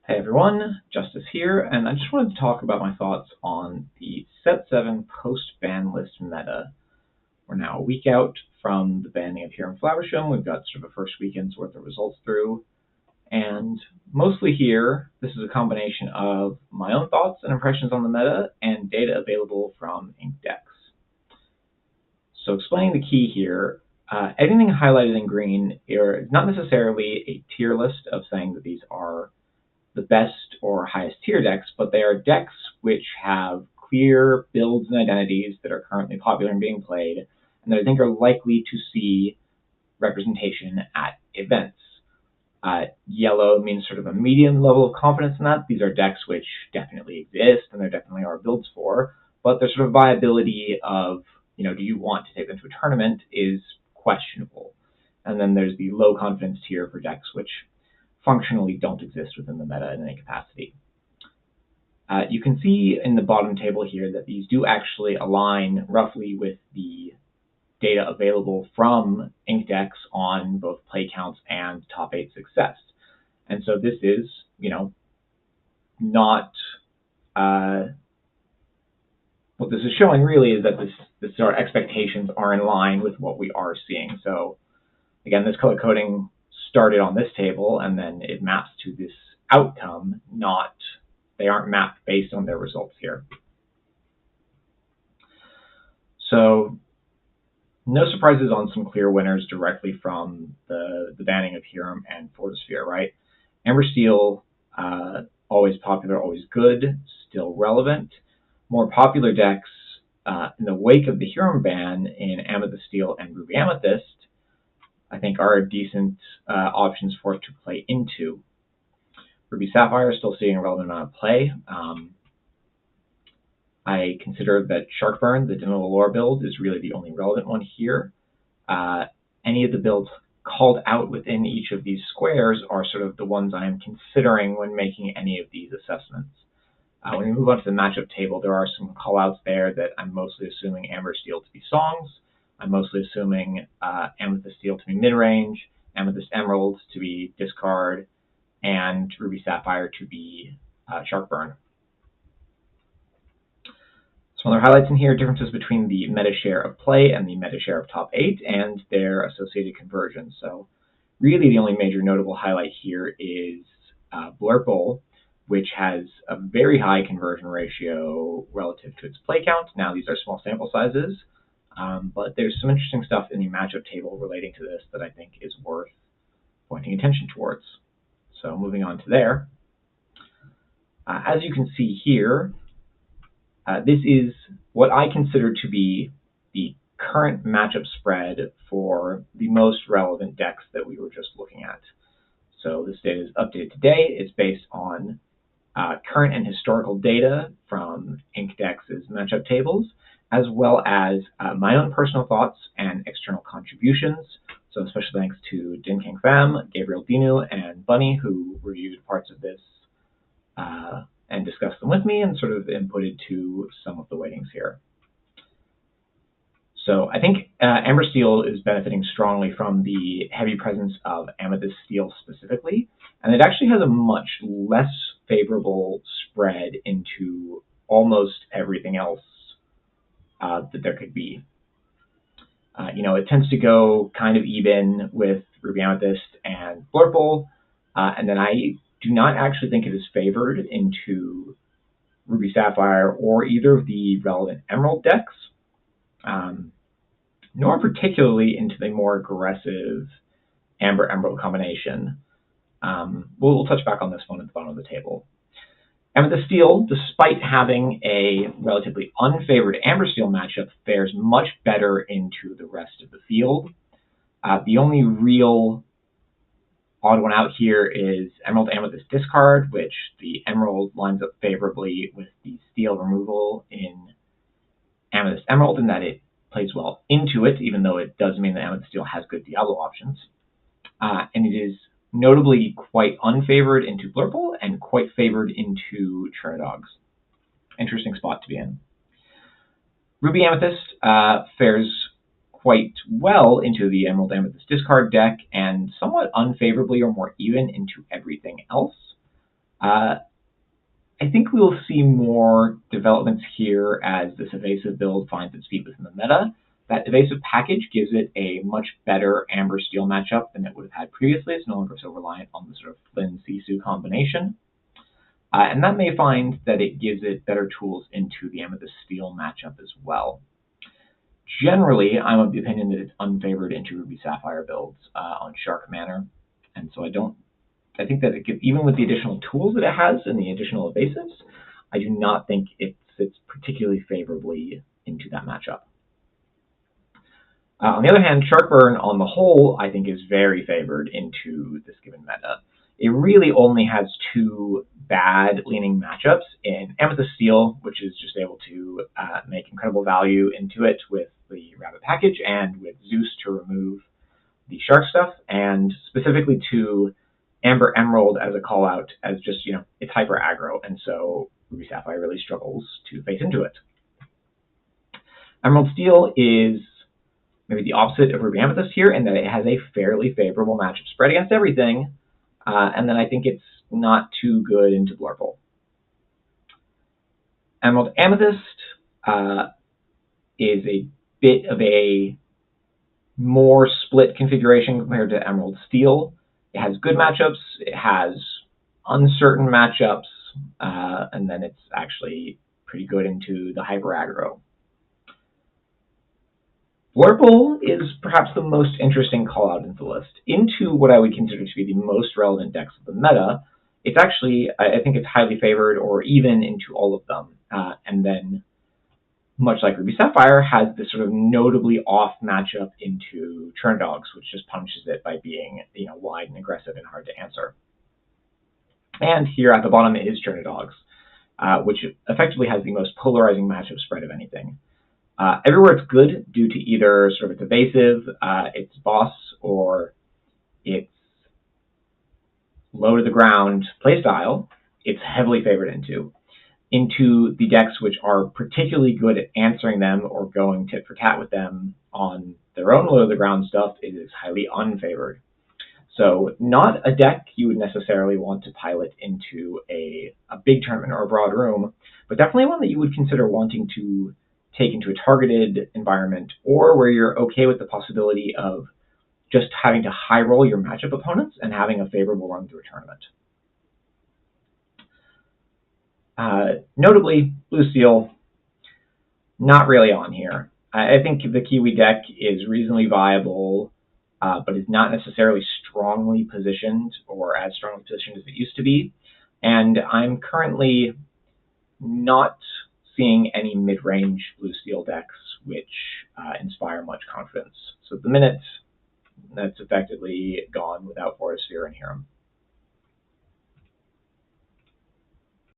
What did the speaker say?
Hey everyone, Justice here, and I just wanted to talk about my thoughts on the Set 7 post-ban list meta. We're now a week out from the banning of Hiram Flowersham. We've got sort of a first weekend's worth of results through, and mostly here, this is a combination of my own thoughts and impressions on the meta and data available from Inkdex. So explaining the key here, anything highlighted in green is not necessarily a tier list of saying that these are the best or highest tier decks, but they are decks which have clear builds and identities that are currently popular and being played, and that I think are likely to see representation at events. Yellow means sort of a medium level of confidence in that. These are decks which definitely exist, and there definitely are builds for, but their sort of viability of, do you want to take them to a tournament is questionable. And then there's the low confidence tier for decks which functionally don't exist within the meta in any capacity. You can see in the bottom table here that these do actually align roughly with the data available from Inkdex on both play counts and top 8 success. And so this is, not what this is showing really is that this our expectations are in line with what we are seeing. So again, this color coding started on this table, and then it maps to this outcome, they aren't mapped based on their results here. So no surprises on some clear winners directly from the banning of Hiram and Fortisphere, right? Amber Steel, always popular, always good, still relevant. More popular decks in the wake of the Hiram ban in Amethyst Steel and Ruby Amethyst, I think are decent options for it to play into. Ruby Sapphire is still seeing a relevant amount of play. I consider that Sharkburn, the Dino Lore build, is really the only relevant one here. Any of the builds called out within each of these squares are sort of the ones I am considering when making any of these assessments. When we move on to the matchup table, there are some callouts there that I'm mostly assuming Amber Steel to be songs. I'm mostly assuming Amethyst Steel to be mid-range, Amethyst Emerald to be discard, and Ruby Sapphire to be Sharkburn. Some other highlights in here, differences between the meta share of play and the meta share of top 8 and their associated conversions. So really the only major notable highlight here is Blurple, which has a very high conversion ratio relative to its play count. Now these are small sample sizes, but there's some interesting stuff in the matchup table relating to this that I think is worth pointing attention towards. So moving on to there. As you can see here, this is what I consider to be the current matchup spread for the most relevant decks that we were just looking at. So this data is updated today. It's based on current and historical data from Inkdex's matchup tables, as well as my own personal thoughts and external contributions. So special thanks to Din King Pham, Gabriel Dinu, and Bunny, who reviewed parts of this and discussed them with me and sort of inputted to some of the weightings here. So I think Amber Steel is benefiting strongly from the heavy presence of Amethyst Steel specifically, and it actually has a much less favorable spread into almost everything else that there could be. It tends to go kind of even with Ruby Amethyst and Blurple, and then I do not actually think it is favored into Ruby Sapphire or either of the relevant Emerald decks, nor particularly into the more aggressive Amber Emerald combination. We'll touch back on this one at the bottom of the table. Amethyst Steel, despite having a relatively unfavored Amber Steel matchup, fares much better into the rest of the field. The only real odd one out here is Emerald Amethyst discard, which the Emerald lines up favorably with the Steel removal in Amethyst Emerald, in that it plays well into it, even though it does mean that Amethyst Steel has good Diablo options. And it is notably quite unfavored into Blurple and quite favored into Trinodogs. Interesting spot to be in. Ruby Amethyst fares quite well into the Emerald Amethyst discard deck and somewhat unfavorably or more even into everything else. I think we will see more developments here as this evasive build finds its feet within the meta. That evasive package gives it a much better Amber Steel matchup than it would have had previously. It's no longer so reliant on the sort of Flynn Sisu combination. And that may find that it gives it better tools into the Amethyst Steel matchup as well. Generally, I'm of the opinion that it's unfavored into RB Sapphire builds on Shark Manor. And so I think that even with the additional tools that it has and the additional evasives, I do not think it fits particularly favorably into that matchup. On the other hand, Sharkburn on the whole, I think, is very favored into this given meta. It really only has two bad leaning matchups in Amethyst Steel, which is just able to make incredible value into it with the Rabbit package, and with Zeus to remove the Shark stuff, and specifically to Amber Emerald as a call out as just, it's hyper aggro, and so Ruby Sapphire really struggles to face into it. Emerald Steel is maybe the opposite of Ruby Amethyst here in that it has a fairly favorable matchup spread against everything, and then I think it's not too good into Blurple. Emerald Amethyst is a bit of a more split configuration compared to Emerald Steel. It has good matchups, it has uncertain matchups, and then it's actually pretty good into the hyper aggro. Blurple is perhaps the most interesting call out into the list. Into what I would consider to be the most relevant decks of the meta, it's actually, I think it's highly favored or even into all of them. And then, much like Ruby Sapphire, has this sort of notably off matchup into Turnidogs, which just punishes it by being wide and aggressive and hard to answer. And here at the bottom is Turnidogs, which effectively has the most polarizing matchup spread of anything. Everywhere it's good due to either sort of its evasive, its boss, or its low to the ground playstyle, it's heavily favored into the decks which are particularly good at answering them or going tit for tat with them on their own low to the ground stuff. It is highly unfavored. So not a deck you would necessarily want to pilot into a big tournament or a broad room, but definitely one that you would consider wanting to take into a targeted environment, or where you're okay with the possibility of just having to high roll your matchup opponents and having a favorable run through a tournament. Notably, Blue Steel, not really on here. I think the Kiwi deck is reasonably viable, but is not necessarily strongly positioned or as strongly positioned as it used to be. And I'm currently not seeing any mid-range Blue Steel decks which inspire much confidence. So at the minute, that's effectively gone without Forest Sphere and Hiram.